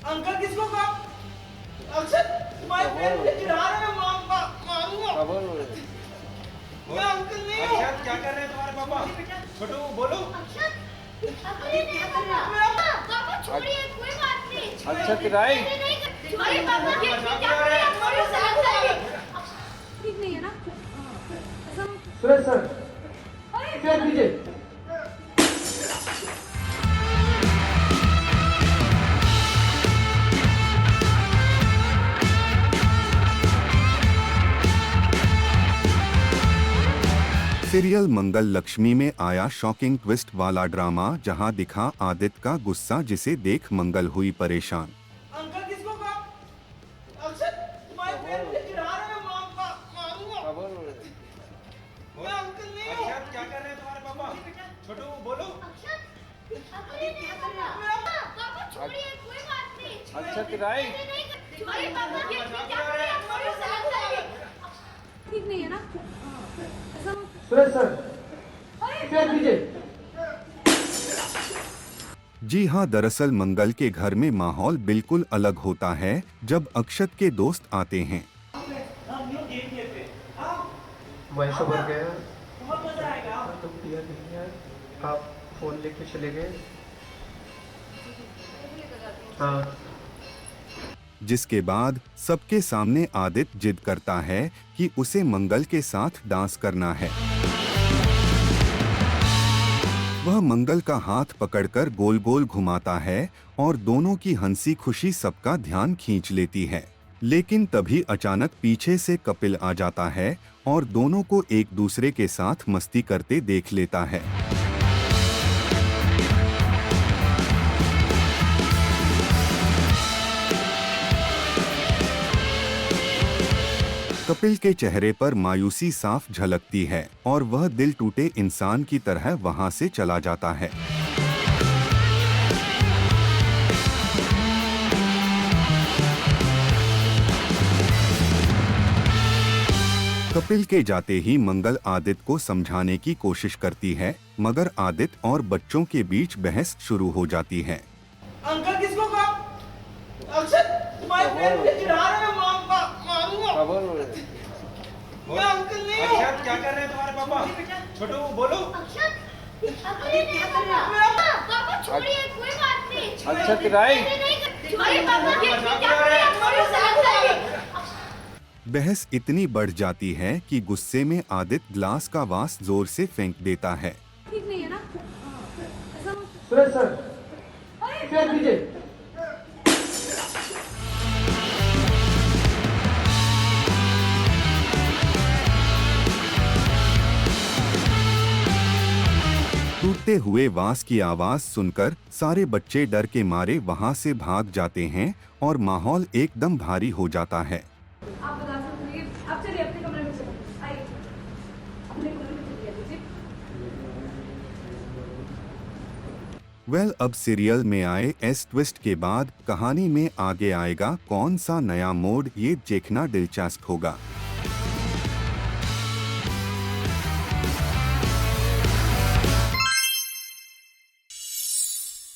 Uncle किसको कहा? अक्षत तुम्हारे पैर मुझे गिरा रहे हैं, मारूंगा। मैं अंकल नहीं हूँ। अक्षत क्या कर रहे हैं तुम्हारे पापा? छोटू बोलो। अक्षत नहीं पापा छोड़िए, कोई बात नहीं। अक्षत राय अरे पापा ये क्या कर रहे हैं? थोड़ी सा लगता है ठीक नहीं है ना? सुरेश सर, क्या कीजिए? सीरियल मंगल लक्ष्मी में आया शॉकिंग ट्विस्ट वाला ड्रामा, जहां दिखा आदित्य का गुस्सा, जिसे देख मंगल हुई परेशान। अंकल किसको कहा? अक्षत तुम्हारे पैर मुझे गिरा रहे हैं, मारूंगा। मैं अंकल नहीं हूँ। अक्षत क्या कर रहे हैं तुम्हारे पापा? छोटू बोलो। अक्षत नहीं पापा छोड़िए, कोई बात नहीं। अक्षत राय अरे पापा ये क्या कर रहे हैं? थोड़ी सा लगता है ठीक नहीं है ना? सुरेश सर, क्या कीजिए? जी हाँ, दरअसल मंगल के घर में माहौल बिल्कुल अलग होता है जब अक्षत के दोस्त आते हैं। वही सब भर गया। बहुत मजा आएगा। तो दिया नहीं है, आप फोन लेके चले गए। हाँ, जिसके बाद सबके सामने आदित्य जिद करता है कि उसे मंगल के साथ डांस करना है। वह मंगल का हाथ पकड़कर गोल गोल घुमाता है और दोनों की हंसी खुशी सबका ध्यान खींच लेती है। लेकिन तभी अचानक पीछे से कपिल आ जाता है और दोनों को एक दूसरे के साथ मस्ती करते देख लेता है। कपिल के चेहरे पर मायूसी साफ झलकती है और वह दिल टूटे इंसान की तरह वहां से चला जाता है। कपिल के जाते ही मंगल आदित्य को समझाने की कोशिश करती है, मगर आदित्य और बच्चों के बीच बहस शुरू हो जाती है। अंकल किसको कहा? अक्षत तुम्हारे पैर मुझे गिरा रहे हैं, मारूंगा। मैं अंकल नहीं हूँ। अक्षत क्या कर रहे हैं तुम्हारे पापा? छोटू बोलो। अक्षत नहीं पापा छोड़िए, कोई बात नहीं। अक्षत राय अरे पापा ये क्या कर रहे हैं? थोड़ी सा लगता है बहस इतनी बढ़ जाती है कि गुस्से में आदित्य ग्लास का वास जोर से फेंक देता है। ठीक नहीं है ना? सुरेश सर, क्या कीजिए? टूटते हुए वास की आवाज सुनकर सारे बच्चे डर के मारे वहां से भाग जाते हैं और माहौल एकदम भारी हो जाता है। आप बता सकते हैं, आप चलिए अपने कमरे में चलो, आइए अपने कमरे में चलिए। वेल, अब सीरियल में आए इस ट्विस्ट के बाद कहानी में आगे आएगा कौन सा नया मोड़, ये देखना दिलचस्प होगा।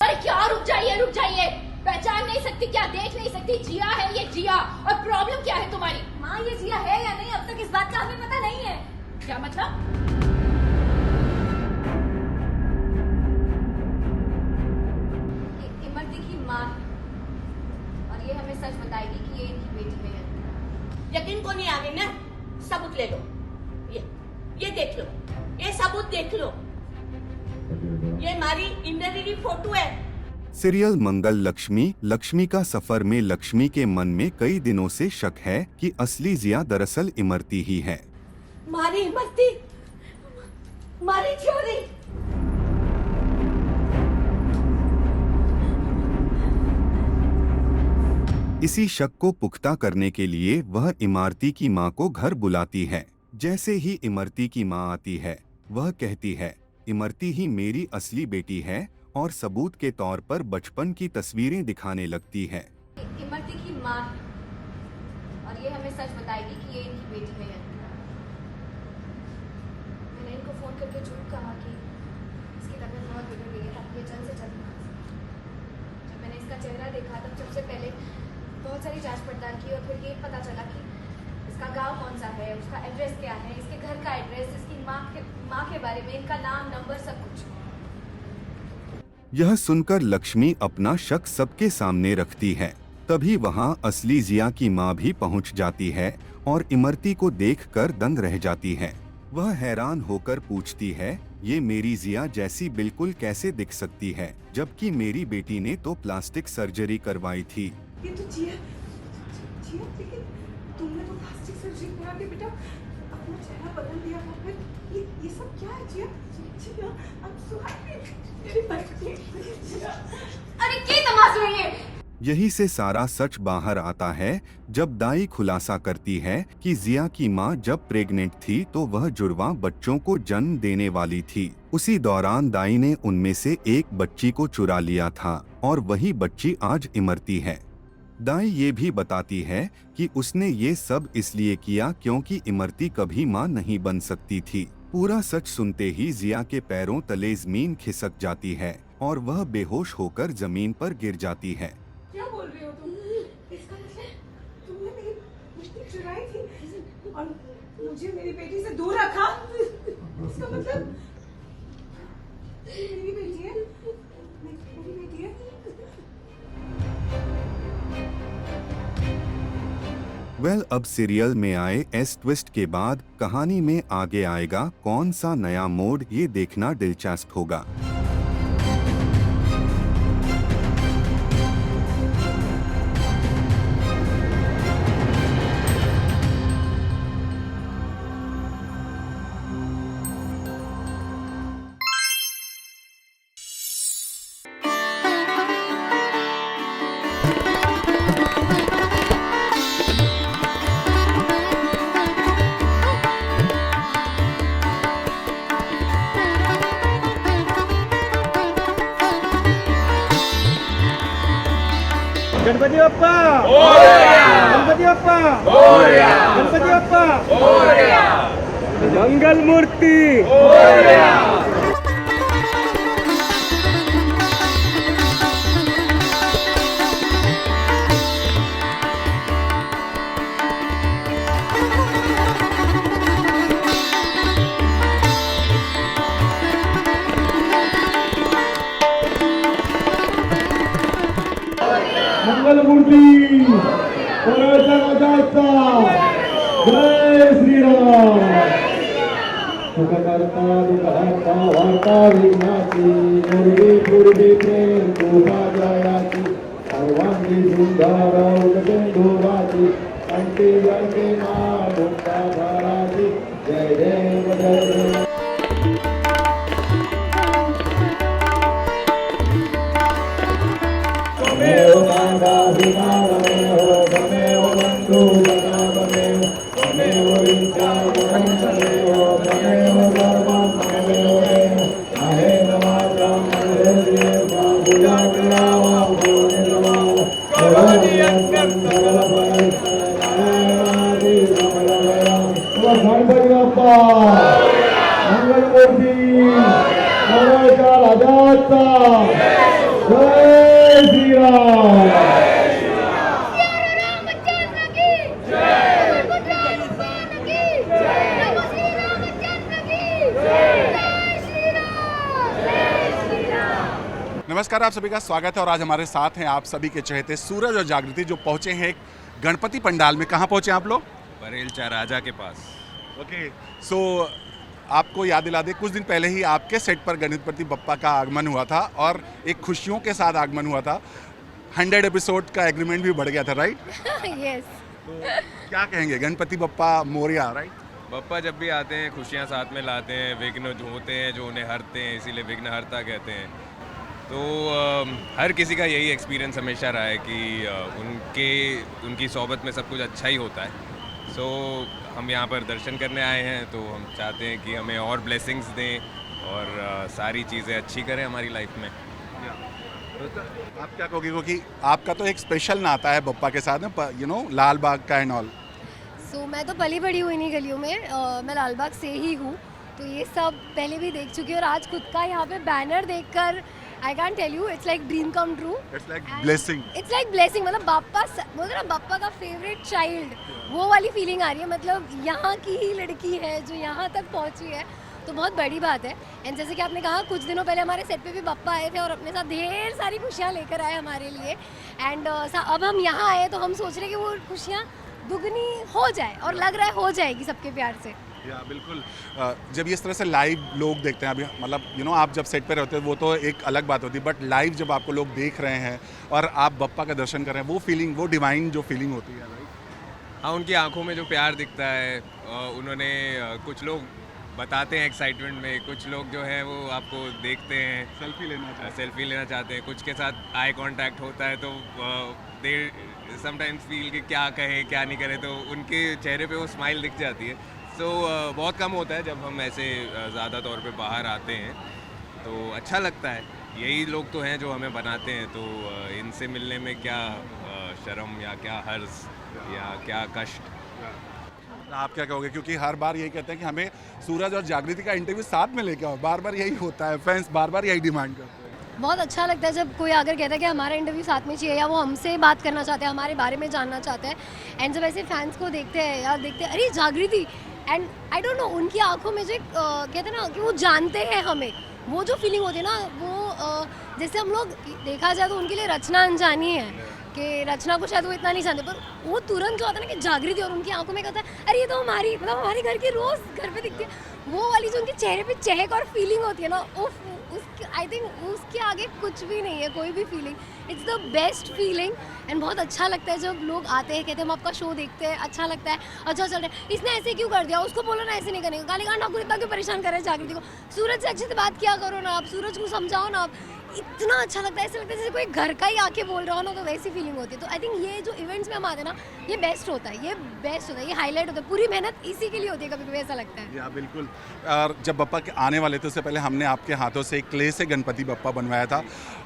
अरे क्या रुक जाइए, पहचान नहीं सकती क्या? देख नहीं सकती? जिया है ये, जिया। और प्रॉब्लम क्या है तुम्हारी? माँ ये जिया है या नहीं, अब तक इस बात का हमें पता नहीं है। क्या मतलब? इमरती की माँ और ये हमें सच बताएगी कि ये इनकी बेटी है। यकीन को नहीं आने ना, सबूत ले लो। ये देख लो, ये सबूत देख लो, ये हमारी इंटरव्यू फोटो है। सीरियल मंगल लक्ष्मी का सफर में लक्ष्मी के मन में कई दिनों से शक है कि असली जिया दरअसल इमरती ही है। मारी इमरती, मारी चोरी। इसी शक को पुख्ता करने के लिए वह इमरती की मां को घर बुलाती है। जैसे ही इमरती की मां आती है, वह कहती है, इमरती ही मेरी असली बेटी है, और सबूत के तौर पर बचपन की तस्वीरें दिखाने लगती है। इमरती की माँ और ये हमें सच बताएगी कि ये इनकी बेटी है। मैंने इनको फोन करके झूठ कहा कि इसकी तबीयत बहुत बिगड़ गई है, ताकि ये जल्द से जल्द। जब मैंने इसका चेहरा देखा तब सबसे पहले सारी जांच पड़ताल की और फिर ये पता चला कि इसका गांव कौन सा है, उसका एड्रेस क्या है, इसके घर का एड्रेस, इसकी माँ के बारे में, इनका नाम, नंबर, सब कुछ। यह सुनकर लक्ष्मी अपना शक सबके सामने रखती है। तभी वहां असली जिया की मां भी पहुंच जाती है और इमरती को देखकर दंग रह जाती है। वह हैरान होकर पूछती है, ये मेरी जिया जैसी बिल्कुल कैसे दिख सकती है, जबकि मेरी बेटी ने तो प्लास्टिक सर्जरी करवाई थी। ये तो जिया लेकिन तुमने तो प्लास्टिक सर्जरी करा के बेटा अपना चेहरा बदल दिया था। फिर ये सब क्या है जिया? जिया अब अरे क्या तमाशा है ये? यही से सारा सच बाहर आता है जब दाई खुलासा करती है कि जिया की मां जब प्रेग्नेंट थी तो वह जुड़वा बच्चों को जन्म देने वाली थी। उसी दौरान दाई ने उनमें से एक बच्ची को चुरा लिया था और वही बच्ची आज इमरती है। दाई ये भी बताती है कि उसने ये सब इसलिए किया क्योंकि इमरती कभी मां नहीं बन सकती थी। पूरा सच सुनते ही जिया के पैरों तले जमीन खिसक जाती है और वह बेहोश होकर जमीन पर गिर जाती है। क्या बोल रही हो तुम? इसका मतलब तुमने मेरी बेटी चुराई थी और मुझे मेरी बेटी से दूर रखा? इसका मतलब मेरी बेटी है, मेरी बेटी है। अब सीरियल में आए इस ट्विस्ट के बाद कहानी में आगे आएगा कौन सा नया मोड, ये देखना दिलचस्प होगा। गणपति बप्पा गणपति बप्पा गणपति बप्पा मंगल मूर्ति। मंगल मूर्ति जय श्री राम। सुखकर्ता दुखहर्ता वार्ता विनाशी मुर्गी पूर्वी प्रेम शोभा जयाची सर्वांगी सुंदर उदकेंदुराची कंठी गंगे मां मुक्ता भराची जय देव जय देव। गणपति बप्पा मंगल मूर्ति राजा जय श्री राम। नमस्कार, आप सभी का स्वागत है और आज हमारे साथ हैं आप सभी के चहेते सूरज और जागृति जो पहुंचे हैं एक गणपति पंडाल में। कहाँ पहुंचे आप लोग? बरेलचा राजा के पास। ओके, सो आपको याद दिला दे, कुछ दिन पहले ही आपके सेट पर गणपति बप्पा का आगमन हुआ था और एक खुशियों के साथ आगमन हुआ था। 100 एपिसोड का एग्रीमेंट भी बढ़ गया था, राइट? यस। तो क्या कहेंगे, गणपति बप्पा मोरिया, राइट? बप्पा जब भी आते हैं खुशियाँ साथ में लाते हैं, विघ्न जो होते हैं जो उन्हें हरते हैं, इसीलिए विघ्नहर्ता कहते हैं। तो हर किसी का यही एक्सपीरियंस हमेशा रहा है कि उनकी सोबत में सब कुछ अच्छा ही होता है। सो हम यहाँ पर दर्शन करने आए हैं, तो हम चाहते हैं कि हमें और ब्लेसिंग्स दें और सारी चीज़ें अच्छी करें हमारी लाइफ में। आप क्या कहोगे, क्योंकि आपका तो एक स्पेशल नाता है बप्पा के साथ में, यू नो, लाल बाग का एंड ऑल। सो मैं तो पली बड़ी हुई नहीं गलियों में, मैं लाल बाग से ही हूँ, तो ये सब पहले भी देख चुकी हूँ और आज खुद का यहाँ पे बैनर देखकर I can tell you, it's like dream come true. It's like blessing. It's like blessing. मतलब बाप्पा बोलते ना, बाप्पा का फेवरेट चाइल्ड, वो वाली फीलिंग आ रही है. मतलब यहाँ की ही लड़की है जो यहाँ तक पहुँची है, तो बहुत बड़ी बात है. एंड जैसे कि आपने कहा, कुछ दिनों पहले हमारे सेट पे भी बाप्पा आए थे और अपने साथ ढेर सारी खुशियाँ लेकर आए हमारे लिए. एंड अब हम यहाँ आए तो हम सोच रहे कि वो खुशियाँ दुगनी हो जाए, और लग रहा है हो जाएगी सबके प्यार से. या बिल्कुल. जब इस तरह से लाइव लोग देखते हैं, अभी मतलब आप जब सेट पे रहते हैं वो तो एक अलग बात होती है, बट लाइव जब आपको लोग देख रहे हैं और आप बप्पा का दर्शन कर रहे हैं, वो फीलिंग, वो डिवाइन जो फीलिंग होती है, राइट? हाँ, उनकी आंखों में जो प्यार दिखता है. उन्होंने कुछ लोग बताते हैं एक्साइटमेंट में, कुछ लोग जो है वो आपको देखते हैं, सेल्फी लेना चाहते हैं, कुछ के साथ आई कांटेक्ट होता है, तो दे समटाइम्स फील कि क्या कहे क्या नहीं करे, तो उनके चेहरे पे वो स्माइल दिख जाती है. तो बहुत कम होता है जब हम ऐसे ज़्यादा तौर पे बाहर आते हैं, तो अच्छा लगता है. यही लोग तो हैं जो हमें बनाते हैं, तो इनसे मिलने में क्या शर्म या क्या हर्ज या क्या कष्ट. आप क्या कहोगे, क्योंकि हर बार यही कहते हैं कि हमें सूरज और जागृति का इंटरव्यू साथ में लेके आओ, बार बार यही होता है, फैंस बार बार यही डिमांड करते हैं. बहुत अच्छा लगता है जब कोई आकर कहता है कि हमारा इंटरव्यू साथ में चाहिए, या वो हमसे बात करना चाहते हैं, हमारे बारे में जानना चाहते हैं. एंड जब ऐसे फैंस को देखते हैं या देखते हैं अरे जागृति, एंड आई डोंट नो, उनकी आंखों में जो कहते हैं ना कि वो जानते हैं हमें, वो जो फीलिंग होती है ना, वो जैसे हम लोग देखा जाए तो उनके लिए रचना अनजानी है, कि रचना को शायद वो इतना नहीं जानते, पर वो तुरंत जो आता है ना कि जागृति, और उनकी आंखों में कहता है अरे ये तो हमारी, मतलब हमारे घर की रोज़ घर पे दिखती है, वो वाली जो उनके चेहरे पे चहक और फीलिंग होती है ना, उसकी आई थिंक उसके आगे कुछ भी नहीं है, कोई भी feeling. It's the best feeling. And बहुत अच्छा लगता है जब लोग आते हैं, कहते हैं हम आपका शो देखते हैं, अच्छा लगता है, अच्छा चल रहा है, इसने ऐसे क्यों कर दिया, उसको बोलो ना ऐसे नहीं करेंगे, गाली कांड आपको इतना क्यों परेशान कर रहे हैं जागृति को, सूरज से अच्छे से बात किया करो ना, आप सूरज को समझाओ ना. आप इतना अच्छा लगता है, ऐसा लगता है जैसे कोई घर का ही आके बोल रहा हो ना, तो वैसी फीलिंग होती है. तो आई थिंक ये जो इवेंट्स में हम आते हैं ना, ये बेस्ट होता है, ये बेस्ट होता है, ये हाईलाइट होता है. पूरी मेहनत इसी के लिए होती है, कभी कभी ऐसा लगता है. या बिल्कुल. और जब बप्पा के आने वाले थे, उससे पहले हमने आपके हाथों से क्ले से गणपति बप्पा बनवाया था,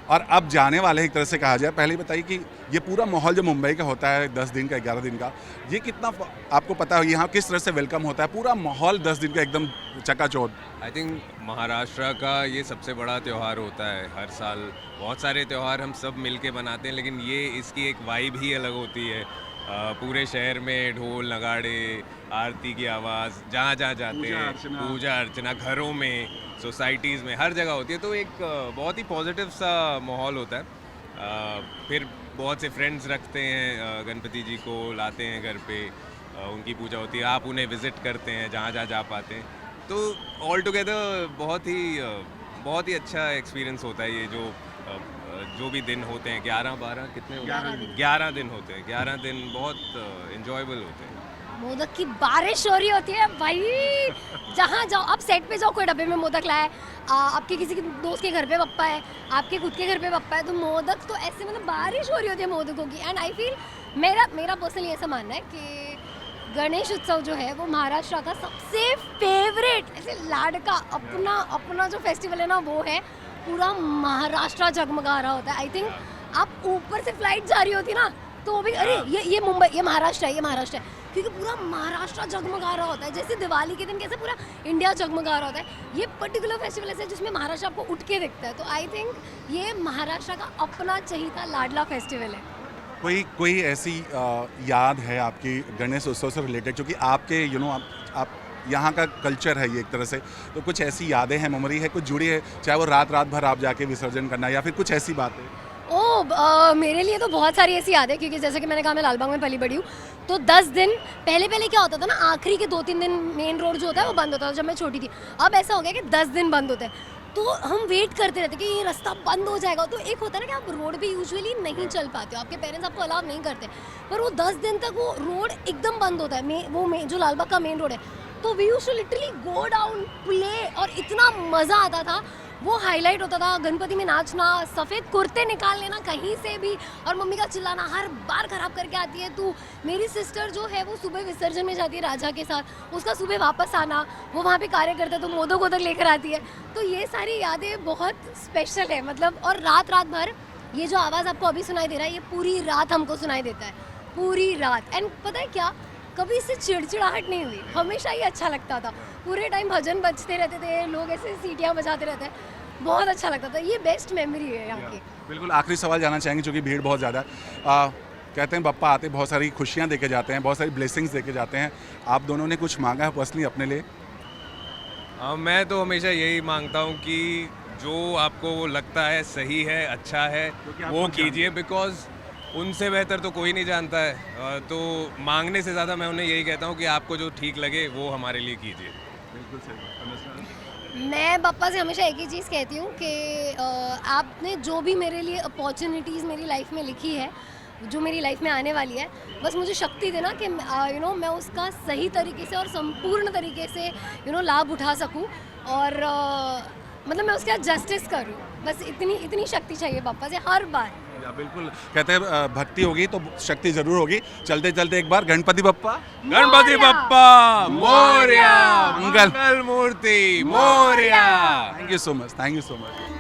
और अब जाने वाले एक तरह से कहा जाए. पहले बताइए कि ये पूरा माहौल जो मुंबई का होता है 10 दिन का 11 दिन का, ये कितना आपको पता है, यहाँ किस तरह से वेलकम होता है, पूरा माहौल 10 दिन का एकदम चकाचौंध. आई थिंक महाराष्ट्र का ये सबसे बड़ा त्यौहार होता है हर साल. बहुत सारे त्यौहार हम सब मिलके बनाते हैं, लेकिन ये इसकी एक वाइब ही अलग होती है. पूरे शहर में ढोल नगाड़े, आरती की आवाज़, जहाँ जहाँ जाते हैं, पूजा अर्चना, घरों में, सोसाइटीज़ में, हर जगह होती है. तो एक बहुत ही पॉजिटिव सा माहौल होता है. फिर बहुत से फ्रेंड्स रखते हैं, गणपति जी को लाते हैं घर पे, उनकी पूजा होती है, आप उन्हें विज़िट करते हैं जहाँ जहाँ जा पाते हैं. तो ऑल टुगेदर बहुत ही अच्छा एक्सपीरियंस होता है. ये जो भी दिन होते हैं, 11-12 कितने 11 दिन होते हैं, 11 दिन बहुत इंजॉयबल होते हैं. मोदक की बारिश हो रही होती है भाई, जहाँ जाओ आप, सेट पे जाओ, कोई डब्बे में मोदक लाए, आपके किसी के दोस्त के घर पे बप्पा है, आपके खुद के घर पे बप्पा है, तो मोदक तो ऐसे मतलब बारिश हो रही होती है मोदकों की. एंड आई फील, मेरा पर्सनली ऐसा मानना है कि गणेश उत्सव जो है वो महाराष्ट्र का सबसे फेवरेट, ऐसे लाडका अपना जो फेस्टिवल है ना, वो है. पूरा महाराष्ट्र जगमगा रहा होता है. आई थिंक आप ऊपर से फ्लाइट जा रही होती ना, तो भी अरे ये मुंबई, ये महाराष्ट्र है, क्योंकि पूरा महाराष्ट्र जगमगा रहा होता है. जैसे दिवाली के दिन कैसे पूरा इंडिया जगमगा रहा होता है, ये पर्टिकुलर फेस्टिवल ऐसा है जिसमें महाराष्ट्र आपको उठ के दिखता है. तो आई थिंक ये महाराष्ट्र का अपना चहीता लाडला फेस्टिवल है. कोई ऐसी याद है आपकी गणेश उत्सव से रिलेटेड, क्योंकि आपके आप यहाँ का कल्चर है ये एक तरह से, तो कुछ ऐसी यादें हैं, मेमोरी है, कुछ जुड़ी है, चाहे वो रात भर आप जाके विसर्जन करना, या फिर कुछ ऐसी बातें? मेरे लिए तो बहुत सारी ऐसी यादें, क्योंकि जैसे कि मैंने कहा मैं लालबाग में पली बड़ी हूँ, तो 10 दिन पहले क्या होता था ना, आखिरी के 2-3 दिन मेन रोड जो होता है वो बंद होता था जब मैं छोटी थी. अब ऐसा हो गया कि 10 दिन बंद होता है, तो हम वेट करते रहते कि ये रास्ता बंद हो जाएगा. तो एक होता है ना कि आप रोड पे यूजुअली नहीं चल पाते हो, आपके पेरेंट्स आपको अलाउ नहीं करते, पर वो 10 दिन तक वो रोड एकदम बंद होता है, जो लालबाग का मेन रोड है. तो we used to literally go down, play, और इतना मज़ा आता था. वो हाईलाइट होता था, गणपति में नाचना, सफ़ेद कुर्ते निकाल लेना कहीं से भी, और मम्मी का चिल्लाना हर बार ख़राब करके आती है तू. मेरी सिस्टर जो है वो सुबह विसर्जन में जाती है राजा के साथ, उसका सुबह वापस आना, वो वहाँ पे कार्य करता है तो मोदक लेकर आती है. तो ये सारी यादें बहुत स्पेशल है. मतलब और रात भर ये जो आवाज़ आपको अभी सुनाई दे रहा है, ये पूरी रात हमको सुनाई देता है, पूरी रात. एंड पता है क्या, कभी इससे चिड़चिड़ाहट नहीं हुई, हमेशा ही अच्छा लगता था. पूरे टाइम भजन बजते रहते थे, लोग ऐसे सीटियाँ बजाते रहते हैं. बहुत अच्छा लगता था। ये बेस्ट मेमोरी है यहाँ की। बिल्कुल आखिरी सवाल जानना चाहेंगे क्योंकि भीड़ बहुत ज़्यादा है। कहते हैं बप्पा आते बहुत सारी खुशियाँ देके जाते हैं, बहुत सारी ब्लेसिंग्स देके जाते हैं। आप दोनों ने कुछ मांगा है पर्सनली अपने लिए? मैं तो हमेशा यही मांगता हूँ कि जो आपको लगता है सही है, अच्छा है, वो कीजिए, बिकॉज उनसे बेहतर तो कोई नहीं जानता है। तो मांगने से ज़्यादा मैं उन्हें यही कहता हूँ कि आपको जो ठीक लगे वो हमारे लिए कीजिए। बिल्कुल सही। मैं पप्पा से हमेशा एक ही चीज़ कहती हूँ कि आपने जो भी मेरे लिए अपॉर्चुनिटीज़ मेरी लाइफ में लिखी है, जो मेरी लाइफ में आने वाली है, बस मुझे शक्ति देना कि मैं उसका सही तरीके से और संपूर्ण तरीके से लाभ उठा सकूं और मतलब मैं उसके साथ जस्टिस करूं। बस इतनी शक्ति चाहिए पापा से हर बार। बिल्कुल कहते हैं भक्ति होगी तो शक्ति जरूर होगी। चलते चलते एक बार गणपति बप्पा मोरया, मंगल मंगल मूर्ति मोरया। Thank you so much, thank you so much.